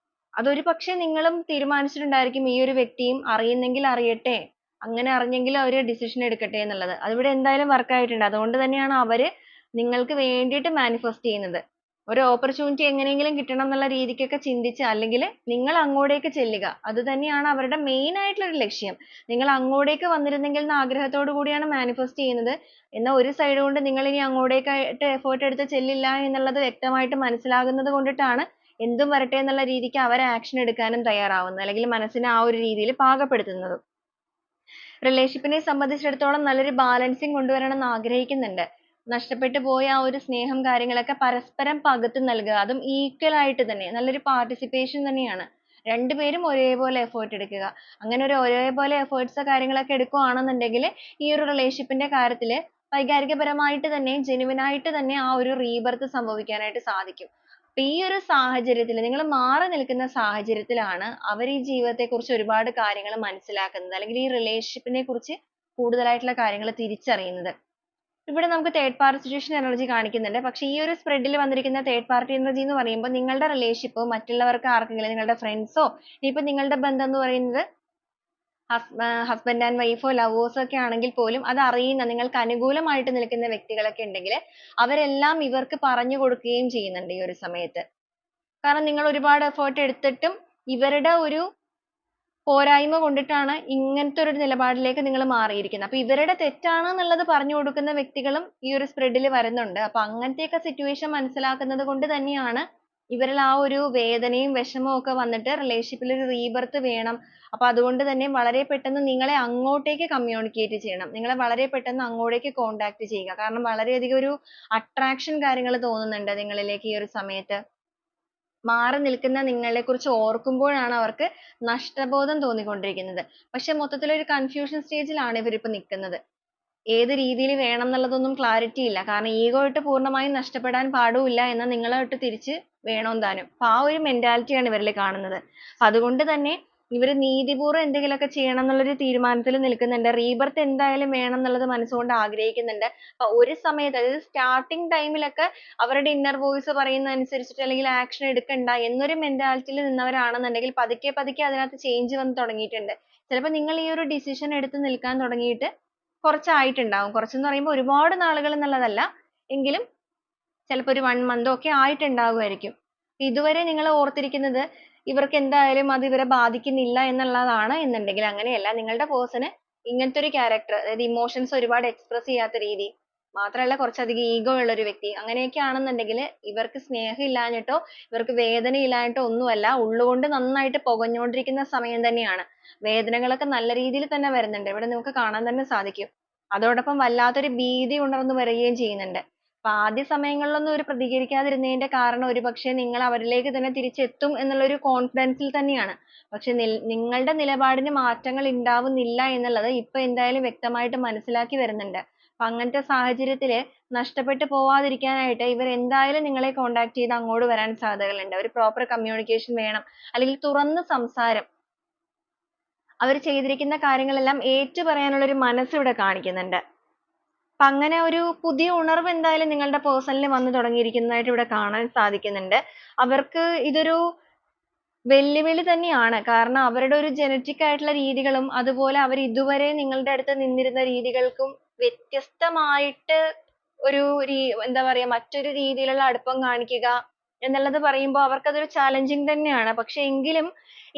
അതൊരു പക്ഷേ നിങ്ങളും തീരുമാനിച്ചിട്ടുണ്ടായിരിക്കും ഈ ഒരു വ്യക്തിയും അറിയുന്നെങ്കിൽ അറിയട്ടെ, അങ്ങനെ അറിഞ്ഞെങ്കിൽ അവര് decision എടുക്കട്ടെ എന്നുള്ളത്. അതിവിടെ എന്തായാലും work ആയിട്ടുണ്ട്. അതുകൊണ്ട് തന്നെയാണ് അവര് നിങ്ങൾക്ക് വേണ്ടിയിട്ട് manifest ചെയ്യുന്നത്. ഒരു opportunity എങ്ങനെയെങ്കിലും കിട്ടണം എന്നുള്ള രീതിക്കൊക്കെ ചിന്തിച്ച്, അല്ലെങ്കിൽ നിങ്ങൾ അങ്ങോട്ടേക്ക് ചെല്ലുക, അത് തന്നെയാണ് അവരുടെ main ആയിട്ടുള്ള ഒരു ലക്ഷ്യം. നിങ്ങൾ അങ്ങോട്ടേക്ക് വന്നിരുന്നെങ്കിൽ എന്ന ആഗ്രഹത്തോടു കൂടിയാണ് manifest ചെയ്യുന്നത്. എന്നാൽ ഒരു side കൊണ്ട് നിങ്ങൾ ഇനി അങ്ങോട്ടേക്കായിട്ട് effort എടുത്ത് ചെല്ലില്ല എന്നുള്ളത് വ്യക്തമായിട്ട് മനസ്സിലാകുന്നത് കൊണ്ടിട്ടാണ് എന്തും വരട്ടെ എന്നുള്ള രീതിക്ക് അവർ ആക്ഷൻ എടുക്കാനും തയ്യാറാവുന്നത്, അല്ലെങ്കിൽ മനസ്സിനെ ആ ഒരു രീതിയിൽ പാകപ്പെടുത്തുന്നത്. റിലേഷൻഷിപ്പിനെ സംബന്ധിച്ചിടത്തോളം നല്ലൊരു ബാലൻസിങ് കൊണ്ടുവരണം എന്ന് ആഗ്രഹിക്കുന്നുണ്ട്. നഷ്ടപ്പെട്ടു പോയ ആ ഒരു സ്നേഹം കാര്യങ്ങളൊക്കെ പരസ്പരം പകുത്ത് നൽകുക, അതും ഈക്വൽ ആയിട്ട് തന്നെ നല്ലൊരു പാർട്ടിസിപ്പേഷൻ തന്നെയാണ്. രണ്ടുപേരും ഒരേപോലെ എഫേർട്ട് എടുക്കുക. അങ്ങനെ ഒരു ഒരേപോലെ എഫേർട്സ് കാര്യങ്ങളൊക്കെ എടുക്കുകയാണെന്നുണ്ടെങ്കിൽ ഈ ഒരു റിലേഷൻഷിപ്പിന്റെ കാര്യത്തിൽ വൈകാരികപരമായിട്ട് തന്നെ ജെനുവിൻ ആയിട്ട് തന്നെ ആ ഒരു റീബർത്ത് സംഭവിക്കാനായിട്ട് സാധിക്കും. അപ്പൊ ഈ ഒരു സാഹചര്യത്തിൽ നിങ്ങൾ മാറി നിൽക്കുന്ന സാഹചര്യത്തിലാണ് അവർ ഈ ജീവിതത്തെ കുറിച്ച് ഒരുപാട് കാര്യങ്ങൾ മനസ്സിലാക്കുന്നത്, അല്ലെങ്കിൽ ഈ റിലേഷൻഷിപ്പിനെ കുറിച്ച് കൂടുതലായിട്ടുള്ള കാര്യങ്ങൾ തിരിച്ചറിയുന്നത്. ഇവിടെ നമുക്ക് തേർഡ് പാർട്ടി സിറ്റുവേഷൻ എനർജി കാണിക്കുന്നുണ്ട്. പക്ഷേ ഈ ഒരു സ്പ്രെഡിൽ വന്നിരിക്കുന്ന തേർഡ് പാർട്ടി എനർജി എന്ന് പറയുമ്പോൾ നിങ്ങളുടെ റിലേഷൻഷിപ്പ് മറ്റുള്ളവർക്ക് ആർക്കെങ്കിലും നിങ്ങളുടെ ഫ്രണ്ട്സോ ഇനിയിപ്പോൾ നിങ്ങളുടെ ബന്ധം എന്ന് പറയുന്നത് ഹസ്ബൻഡ് ആൻഡ് വൈഫോ ലവേഴ്സോ ഒക്കെ ആണെങ്കിൽ പോലും അത് അറിയുന്ന നിങ്ങൾക്ക് അനുകൂലമായിട്ട് നിൽക്കുന്ന വ്യക്തികളൊക്കെ ഉണ്ടെങ്കിൽ അവരെല്ലാം ഇവർക്ക് പറഞ്ഞു കൊടുക്കുകയും ചെയ്യുന്നുണ്ട് ഈ ഒരു സമയത്ത്. കാരണം നിങ്ങൾ ഒരുപാട് എഫേർട്ട് എടുത്തിട്ടും ഇവരുടെ ഒരു പോരായ്മ കൊണ്ടിട്ടാണ് ഇങ്ങനത്തെ ഒരു നിലപാടിലേക്ക് നിങ്ങൾ മാറിയിരിക്കുന്നത്. അപ്പൊ ഇവരുടെ തെറ്റാണ് എന്നുള്ളത് പറഞ്ഞു കൊടുക്കുന്ന വ്യക്തികളും ഈ ഒരു സ്പ്രെഡിൽ വരുന്നുണ്ട്. അപ്പൊ അങ്ങനത്തെയൊക്കെ സിറ്റുവേഷൻ മനസ്സിലാക്കുന്നത് കൊണ്ട് തന്നെയാണ് ഇവരിൽ ആ ഒരു വേദനയും വിഷമവും ഒക്കെ വന്നിട്ട് റിലേഷൻഷിപ്പിൽ ഒരു റീബർത്ത് വേണം. അപ്പൊ അതുകൊണ്ട് തന്നെ വളരെ പെട്ടെന്ന് നിങ്ങളെ അങ്ങോട്ടേക്ക് കമ്മ്യൂണിക്കേറ്റ് ചെയ്യണം. നിങ്ങളെ വളരെ പെട്ടെന്ന് അങ്ങോട്ടേക്ക് കോണ്ടാക്ട് ചെയ്യുക. കാരണം വളരെയധികം ഒരു അട്രാക്ഷൻ കാര്യങ്ങൾ തോന്നുന്നുണ്ട് നിങ്ങളിലേക്ക് ഈ ഒരു സമയത്ത്. മാറി നിൽക്കുന്ന നിങ്ങളെക്കുറിച്ച് ഓർക്കുമ്പോഴാണ് അവർക്ക് നഷ്ടബോധം തോന്നിക്കൊണ്ടിരിക്കുന്നത്. പക്ഷെ മൊത്തത്തിൽ ഒരു കൺഫ്യൂഷൻ സ്റ്റേജിലാണ് ഇവരിപ്പോ നിൽക്കുന്നത്. ഏത് രീതിയിൽ വേണം എന്നുള്ളതൊന്നും ക്ലാരിറ്റി ഇല്ല. കാരണം ഈഗോ ഇട്ട് പൂർണ്ണമായും നഷ്ടപ്പെടാൻ പാടുമില്ല എന്നാൽ നിങ്ങളായിട്ട് തിരിച്ച് വേണം താനും. അപ്പൊ ആ ഒരു മെന്റാലിറ്റിയാണ് ഇവരിൽ കാണുന്നത്. അതുകൊണ്ട് തന്നെ ഇവർ നീതിപൂർവ്വം എന്തെങ്കിലുമൊക്കെ ചെയ്യണം എന്നുള്ളൊരു തീരുമാനത്തിൽ നിൽക്കുന്നുണ്ട്. റീബർത്ത് എന്തായാലും വേണം എന്നുള്ളത് മനസ്സുകൊണ്ട് ആഗ്രഹിക്കുന്നുണ്ട്. അപ്പൊ ഒരു സമയത്ത് അതായത് സ്റ്റാർട്ടിങ് ടൈമിലൊക്കെ അവരുടെ ഇന്നർ വോയിസ് പറയുന്ന അനുസരിച്ചിട്ട് അല്ലെങ്കിൽ ആക്ഷൻ എടുക്കണ്ട എന്നൊരു മെന്റാലിറ്റിയിൽ നിന്നവരാണെന്നുണ്ടെങ്കിൽ പതുക്കെ പതുക്കെ അതിനകത്ത് ചേഞ്ച് വന്ന് തുടങ്ങിയിട്ടുണ്ട്. ചിലപ്പോൾ നിങ്ങൾ ഈ ഒരു ഡിസിഷൻ എടുത്ത് നിൽക്കാൻ തുടങ്ങിയിട്ട് കുറച്ചായിട്ടുണ്ടാവും. കുറച്ചെന്ന് പറയുമ്പോൾ ഒരുപാട് നാളുകൾ എന്നുള്ളതല്ല. എങ്കിലും ചിലപ്പോൾ ഒരു 1 month ഒക്കെ ആയിട്ടുണ്ടാകുമായിരിക്കും. ഇതുവരെ നിങ്ങൾ ഓർത്തിരിക്കുന്നത് ഇവർക്ക് എന്തായാലും അത് ഇവരെ ബാധിക്കുന്നില്ല എന്നുള്ളതാണ് എന്നുണ്ടെങ്കിൽ അങ്ങനെയല്ല. നിങ്ങളുടെ പേഴ്സണ് ഇങ്ങനത്തെ ഒരു ക്യാരക്ടർ അതായത് ഇമോഷൻസ് ഒരുപാട് എക്സ്പ്രസ് ചെയ്യാത്ത രീതി മാത്രമല്ല കുറച്ചധികം ഈഗോ ഉള്ള ഒരു വ്യക്തി അങ്ങനെയൊക്കെ ആണെന്നുണ്ടെങ്കിൽ ഇവർക്ക് സ്നേഹം ഇല്ലാഞ്ഞിട്ടോ ഇവർക്ക് വേദന ഇല്ലാഞ്ഞിട്ടോ ഒന്നുമല്ല. ഉള്ളുകൊണ്ട് നന്നായിട്ട് പുകഞ്ഞുകൊണ്ടിരിക്കുന്ന സമയം തന്നെയാണ്. വേദനകളൊക്കെ നല്ല രീതിയിൽ തന്നെ വരുന്നുണ്ട്. ഇവിടെ നമുക്ക് കാണാൻ തന്നെ സാധിക്കും. അതോടൊപ്പം വല്ലാത്തൊരു ഭീതി ഉണർന്നു വരികയും ചെയ്യുന്നുണ്ട്. അപ്പൊ ആദ്യ സമയങ്ങളിലൊന്നും ഇവര് പ്രതികരിക്കാതിരുന്നതിന്റെ കാരണം ഒരുപക്ഷെ നിങ്ങൾ അവരിലേക്ക് തന്നെ തിരിച്ചെത്തും എന്നുള്ളൊരു കോൺഫിഡൻസിൽ തന്നെയാണ്. പക്ഷെ നിങ്ങളുടെ നിലപാടിന് മാറ്റങ്ങൾ ഉണ്ടാവുന്നില്ല എന്നുള്ളത് ഇപ്പൊ എന്തായാലും വ്യക്തമായിട്ട് മനസ്സിലാക്കി വരുന്നുണ്ട്. അപ്പൊ അങ്ങനത്തെ സാഹചര്യത്തില് നഷ്ടപ്പെട്ടു പോവാതിരിക്കാനായിട്ട് ഇവർ എന്തായാലും നിങ്ങളെ കോണ്ടാക്ട് ചെയ്ത് അങ്ങോട്ട് വരാൻ സാധ്യതകളുണ്ട്. ഒരു പ്രോപ്പർ കമ്മ്യൂണിക്കേഷൻ വേണം. അല്ലെങ്കിൽ തുറന്ന സംസാരം. അവർ ചെയ്തിരിക്കുന്ന കാര്യങ്ങളെല്ലാം ഏറ്റു പറയാനുള്ള ഒരു മനസ്സ് ഇവിടെ കാണിക്കുന്നുണ്ട്. അപ്പൊ അങ്ങനെ ഒരു പുതിയ ഉണർവ് എന്തായാലും നിങ്ങളുടെ പേഴ്സണിൽ വന്നു തുടങ്ങിയിരിക്കുന്നതായിട്ട് ഇവിടെ കാണാൻ സാധിക്കുന്നുണ്ട്. അവർക്ക് ഇതൊരു വെല്ലുവിളി തന്നെയാണ്. കാരണം അവരുടെ ഒരു ജനറ്റിക് ആയിട്ടുള്ള രീതികളും അതുപോലെ അവർ ഇതുവരെ നിങ്ങളുടെ അടുത്ത് നിന്നിരുന്ന രീതികൾക്കും വ്യത്യസ്തമായിട്ട് ഒരു എന്താ പറയാ മറ്റൊരു രീതിയിലുള്ള അടുപ്പം കാണിക്കുക എന്നുള്ളത് പറയുമ്പോൾ അവർക്കതൊരു ചാലഞ്ചിങ് തന്നെയാണ്. പക്ഷെ എങ്കിലും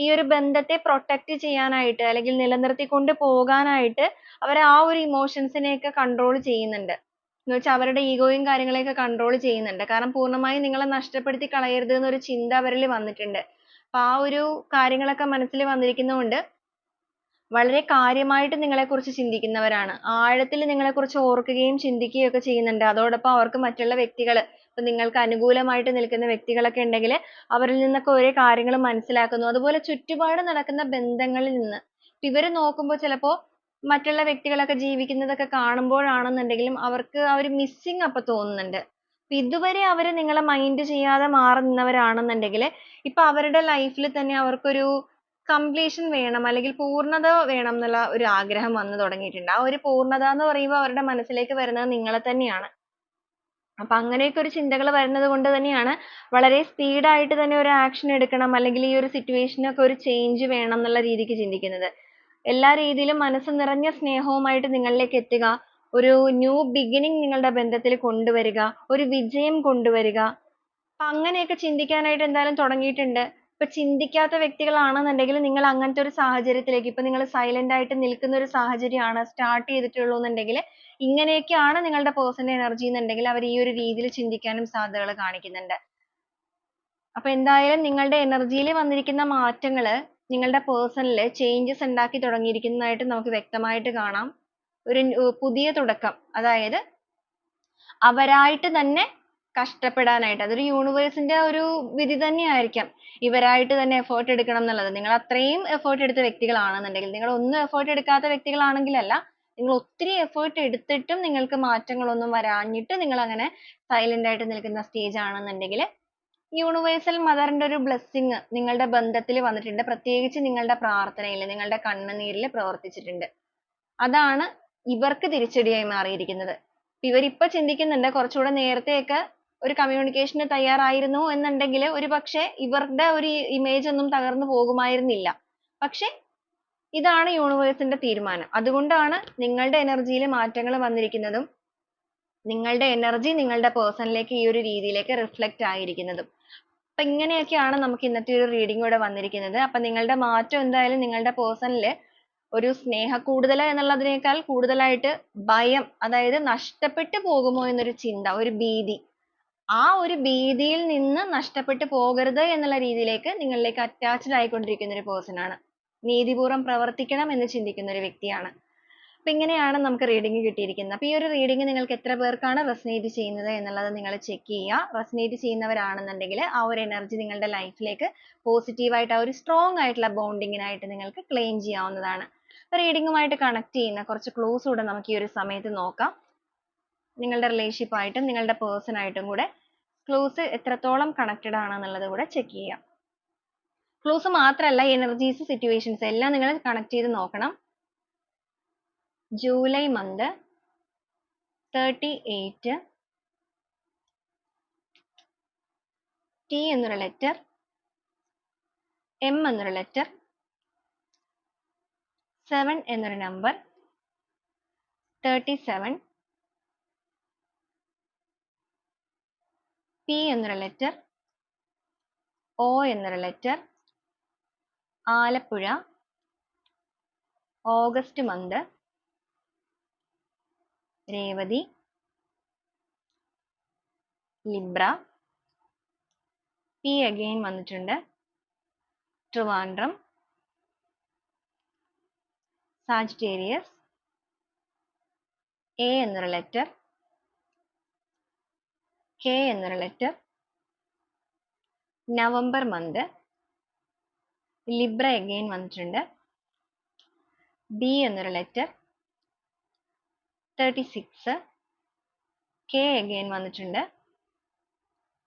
ഈ ഒരു ബന്ധത്തെ പ്രൊട്ടക്ട് ചെയ്യാനായിട്ട് അല്ലെങ്കിൽ നിലനിർത്തിക്കൊണ്ട് പോകാനായിട്ട് അവർ ആ ഒരു ഇമോഷൻസിനെയൊക്കെ കൺട്രോൾ ചെയ്യുന്നുണ്ട്. എന്ന് വെച്ചാൽ അവരുടെ ഈഗോയും കാര്യങ്ങളെയൊക്കെ കൺട്രോൾ ചെയ്യുന്നുണ്ട്. കാരണം പൂർണ്ണമായും നിങ്ങളെ നഷ്ടപ്പെടുത്തി കളയരുത് എന്നൊരു ചിന്ത അവരിൽ വന്നിട്ടുണ്ട്. അപ്പൊ ആ ഒരു കാര്യങ്ങളൊക്കെ മനസ്സിൽ വന്നിരിക്കുന്നതുകൊണ്ട് വളരെ കാര്യമായിട്ട് നിങ്ങളെക്കുറിച്ച് ചിന്തിക്കുന്നവരാണ്. ആഴത്തിൽ നിങ്ങളെക്കുറിച്ച് ഓർക്കുകയും ചിന്തിക്കുകയും ഒക്കെ ചെയ്യുന്നുണ്ട്. അതോടൊപ്പം അവർക്ക് മറ്റുള്ള വ്യക്തികൾ ഇപ്പൊ നിങ്ങൾക്ക് അനുകൂലമായിട്ട് നിൽക്കുന്ന വ്യക്തികളൊക്കെ ഉണ്ടെങ്കിൽ അവരിൽ നിന്നൊക്കെ ഓരോ കാര്യങ്ങൾ മനസ്സിലാക്കുന്നു. അതുപോലെ ചുറ്റുപാട് നടക്കുന്ന ബന്ധങ്ങളിൽ നിന്ന് ഇവര് നോക്കുമ്പോൾ ചിലപ്പോ മറ്റുള്ള വ്യക്തികളൊക്കെ ജീവിക്കുന്നതൊക്കെ കാണുമ്പോഴാണെന്നുണ്ടെങ്കിലും അവർക്ക് ആ ഒരു മിസ്സിങ് അപ്പൊ തോന്നുന്നുണ്ട്. ഇതുവരെ അവര് നിങ്ങളെ മൈൻഡ് ചെയ്യാതെ മാറി നിന്നവരാണെന്നുണ്ടെങ്കിൽ ഇപ്പൊ അവരുടെ ലൈഫിൽ തന്നെ അവർക്കൊരു കംപ്ലീഷൻ വേണം അല്ലെങ്കിൽ പൂർണ്ണത വേണം എന്നുള്ള ഒരു ആഗ്രഹം വന്നു തുടങ്ങിയിട്ടുണ്ട്. ആ ഒരു പൂർണ്ണത എന്ന് പറയുമ്പോൾ അവരുടെ മനസ്സിലേക്ക് വരുന്നത് നിങ്ങളെ തന്നെയാണ്. അപ്പൊ അങ്ങനെയൊക്കെ ഒരു ചിന്തകൾ വരുന്നത് കൊണ്ട് തന്നെയാണ് വളരെ സ്പീഡ് ആയിട്ട് തന്നെ ഒരു ആക്ഷൻ എടുക്കണം അല്ലെങ്കിൽ ഈ ഒരു സിറ്റുവേഷനൊക്കെ ഒരു ചേഞ്ച് വേണം എന്നുള്ള രീതിക്ക് ചിന്തിക്കുന്നത്. എല്ലാ രീതിയിലും മനസ്സ് നിറഞ്ഞ സ്നേഹവുമായിട്ട് നിങ്ങളിലേക്ക് എത്തുക, ഒരു ന്യൂ ബിഗിനിങ് നിങ്ങളുടെ ബന്ധത്തിൽ കൊണ്ടുവരിക, ഒരു വിജയം കൊണ്ടുവരിക. അപ്പൊ അങ്ങനെയൊക്കെ ചിന്തിക്കാനായിട്ട് എന്തായാലും തുടങ്ങിയിട്ടുണ്ട്. ഇപ്പൊ ചിന്തിക്കാത്ത വ്യക്തികളാണെന്നുണ്ടെങ്കിൽ നിങ്ങൾ അങ്ങനത്തെ ഒരു സാഹചര്യത്തിലേക്ക് ഇപ്പൊ നിങ്ങൾ സൈലന്റ് ആയിട്ട് നിൽക്കുന്ന ഒരു സാഹചര്യമാണ് സ്റ്റാർട്ട് ചെയ്തിട്ടുള്ളൂ എന്നുണ്ടെങ്കിൽ ഇങ്ങനെയൊക്കെയാണ് നിങ്ങളുടെ പേഴ്സന്റെ എനർജി എന്നുണ്ടെങ്കിൽ അവർ ഈ ഒരു രീതിയിൽ ചിന്തിക്കാനും സാധ്യതകൾ കാണിക്കുന്നുണ്ട്. അപ്പൊ എന്തായാലും നിങ്ങളുടെ എനർജിയിൽ വന്നിരിക്കുന്ന മാറ്റങ്ങൾ നിങ്ങളുടെ പേഴ്സണിൽ ചേഞ്ചസ് ഉണ്ടാക്കി തുടങ്ങിയിരിക്കുന്നതായിട്ട് നമുക്ക് വ്യക്തമായിട്ട് കാണാം. ഒരു പുതിയ തുടക്കം അതായത് അവരായിട്ട് തന്നെ കഷ്ടപ്പെടാനായിട്ട് അതൊരു യൂണിവേഴ്സിന്റെ ഒരു വിധി തന്നെയായിരിക്കാം. ഇവരായിട്ട് തന്നെ എഫേർട്ട് എടുക്കണം എന്നുള്ളത്. നിങ്ങൾ അത്രയും എഫേർട്ട് എടുത്ത വ്യക്തികളാണെന്നുണ്ടെങ്കിൽ നിങ്ങൾ ഒന്നും എഫേർട്ട് എടുക്കാത്ത വ്യക്തികളാണെങ്കിലല്ല, നിങ്ങൾ ഒത്തിരി എഫേർട്ട് എടുത്തിട്ടും നിങ്ങൾക്ക് മാറ്റങ്ങളൊന്നും വരാഞ്ഞിട്ട് നിങ്ങൾ അങ്ങനെ സൈലന്റ് ആയിട്ട് നിൽക്കുന്ന സ്റ്റേജ് ആണെന്നുണ്ടെങ്കിൽ യൂണിവേഴ്സൽ മദറിന്റെ ഒരു ബ്ലെസ്സിങ് നിങ്ങളുടെ ബന്ധത്തിൽ വന്നിട്ടുണ്ട്. പ്രത്യേകിച്ച് നിങ്ങളുടെ പ്രാർത്ഥനയിൽ നിങ്ങളുടെ കണ്ണുനീരിൽ പ്രവർത്തിച്ചിട്ടുണ്ട്. അതാണ് ഇവർക്ക് തിരിച്ചടിയായി മാറിയിരിക്കുന്നത്. ഇവരിപ്പോ ചിന്തിക്കുന്നുണ്ട് കുറച്ചുകൂടെ നേരത്തെയൊക്കെ ഒരു കമ്മ്യൂണിക്കേഷന് തയ്യാറായിരുന്നു എന്നുണ്ടെങ്കിൽ ഒരു പക്ഷേ ഇവരുടെ ഒരു ഇമേജ് ഒന്നും തകർന്നു പോകുമായിരുന്നില്ല. പക്ഷെ ഇതാണ് യൂണിവേഴ്സിന്റെ തീരുമാനം. അതുകൊണ്ടാണ് നിങ്ങളുടെ എനർജിയിൽ മാറ്റങ്ങൾ വന്നിരിക്കുന്നതും നിങ്ങളുടെ എനർജി നിങ്ങളുടെ പേഴ്സണിലേക്ക് ഈ ഒരു രീതിയിലേക്ക് റിഫ്ലക്റ്റ് ആയിരിക്കുന്നതും. അപ്പൊ ഇങ്ങനെയൊക്കെയാണ് നമുക്ക് ഇന്നത്തെ ഒരു റീഡിംഗ് ഇവിടെ വന്നിരിക്കുന്നത്. അപ്പൊ നിങ്ങളുടെ മാറ്റം എന്തായാലും നിങ്ങളുടെ പേഴ്സണിൽ ഒരു സ്നേഹക്കൂടുതൽ എന്നുള്ളതിനേക്കാൾ കൂടുതലായിട്ട് ഭയം, അതായത് നഷ്ടപ്പെട്ടു പോകുമോ എന്നൊരു ചിന്ത, ഒരു ഭീതി, ആ ഒരു ഭീതിയിൽ നിന്ന് നഷ്ടപ്പെട്ടു പോകരുത് എന്നുള്ള രീതിയിലേക്ക് നിങ്ങളിലേക്ക് അറ്റാച്ച്ഡ് ആയിക്കൊണ്ടിരിക്കുന്ന ഒരു പേഴ്സൺ ആണ്. നീതിപൂർവം പ്രവർത്തിക്കണം എന്ന് ചിന്തിക്കുന്ന ഒരു വ്യക്തിയാണ്. അപ്പൊ ഇങ്ങനെയാണ് നമുക്ക് റീഡിംഗ് കിട്ടിയിരിക്കുന്നത്. അപ്പൊ ഈ ഒരു റീഡിംഗ് നിങ്ങൾക്ക് എത്ര പേർക്കാണ് റെസനേറ്റ് ചെയ്യുന്നത് എന്നുള്ളത് നിങ്ങൾ ചെക്ക് ചെയ്യുക. റെസനേറ്റ് ചെയ്യുന്നവരാണെന്നുണ്ടെങ്കിൽ ആ ഒരു എനർജി നിങ്ങളുടെ ലൈഫിലേക്ക് പോസിറ്റീവായിട്ട് ആ ഒരു സ്ട്രോങ് ആയിട്ടുള്ള ബോണ്ടിങ്ങിനായിട്ട് നിങ്ങൾക്ക് ക്ലെയിം ചെയ്യാവുന്നതാണ്. റീഡിങ്ങുമായിട്ട് കണക്ട് ചെയ്യുന്ന കുറച്ച് ക്ലൂസ് കൂടെ നമുക്ക് ഈ ഒരു സമയത്ത് നോക്കാം. നിങ്ങളുടെ റിലേഷൻഷിപ്പ് ആയിട്ടും നിങ്ങളുടെ പേഴ്സൺ ആയിട്ടും കൂടെ ക്ലൂസ് എത്രത്തോളം കണക്റ്റഡ് ആണെന്നുള്ളത് കൂടെ ചെക്ക് ചെയ്യാം. ക്ലൂസ് മാത്രമല്ല, എനർജീസ്, സിറ്റുവേഷൻസ് എല്ലാം നിങ്ങൾ കണക്ട് ചെയ്ത് നോക്കണം. ജൂലൈ മന്ത് 38, ടി എന്നൊരു ലെറ്റർ, എം എന്നൊരു ലെറ്റർ, 7 എന്നൊരു നമ്പർ, 37, പി എന്നൊരു ലെറ്റർ, ഒ എന്നൊരു letter, Alappuzha, August month, Revathi, Libra, P again വന്നിട്ടുണ്ട്, ട്രിവാൻഡ്രം, സാജിറ്റേറിയസ്, എ എന്നൊരു ലെറ്റർ, കെ എന്നൊരു letter, November month, Libra again വന്നിട്ടുണ്ട്, ബി എന്നൊരു ലെറ്റർ, 36, കെ അഗെയിൻ വന്നിട്ടുണ്ട്,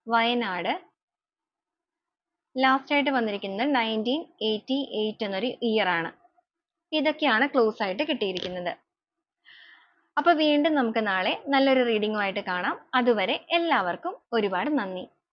വയനാട്, ലാസ്റ്റ് ആയിട്ട് വന്നിരിക്കുന്നത് 1988 എന്നൊരു ഇയർ ആണ്. ഇതൊക്കെയാണ് ക്ലോസ് ആയിട്ട് കിട്ടിയിരിക്കുന്നത്. അപ്പൊ വീണ്ടും നമുക്ക് നാളെ നല്ലൊരു റീഡിങ്ങുമായിട്ട് കാണാം. അതുവരെ എല്ലാവർക്കും ഒരുപാട് നന്ദി.